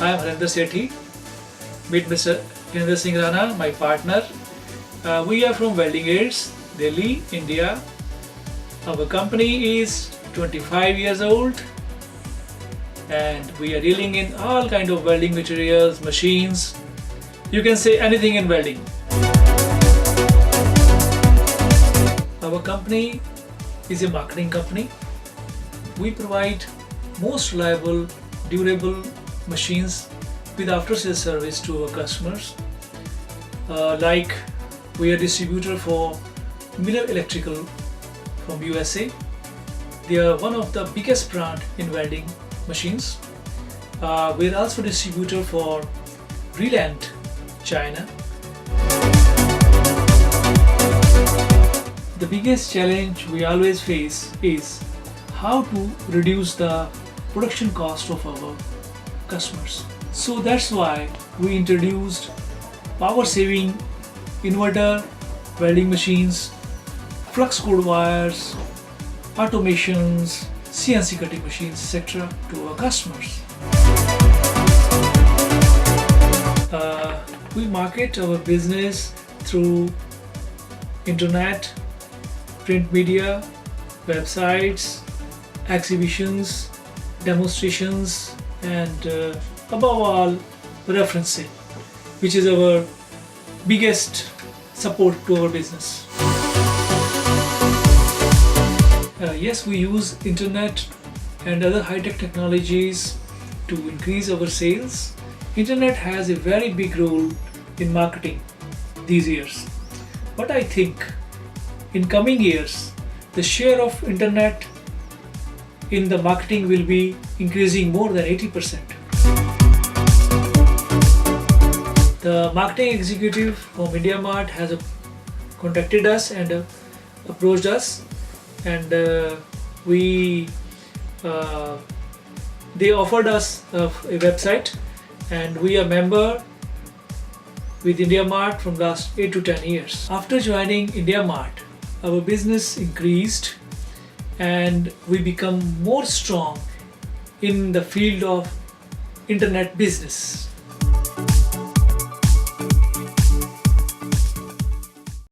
I am Harinder Sethi. Meet Mr. Harinder Singh Rana, my partner. We are from Welding Aids, Delhi, India. Our company is 25 years old and we are dealing in all kind of welding materials, machines. You can say anything in welding. Our company is a marketing company. We provide most reliable, durable machines with after-sales service to our customers. Like we are distributor for Miller Electrical from USA. They are one of the biggest brand in welding machines. We are also distributor for Reland, China. The biggest challenge we always face is how to reduce the production cost of our customers. So that's why we introduced power saving inverter welding machines, flux core wires, automations, CNC cutting machines, etc. to our customers. We market our business through internet, print media, websites, exhibitions, demonstrations, and above all, referencing, which is our biggest support to our business. Yes, we use internet and other high-tech technologies to increase our sales. Internet has a very big role in marketing these years. But I think in coming years, the share of internet in the marketing will be increasing more than 80%. The marketing executive from IndiaMART has contacted us and approached us, and they offered us a website, and we are member with IndiaMART from last 8 to 10 years. After joining IndiaMART, our business increased and we become more strong in the field of internet business.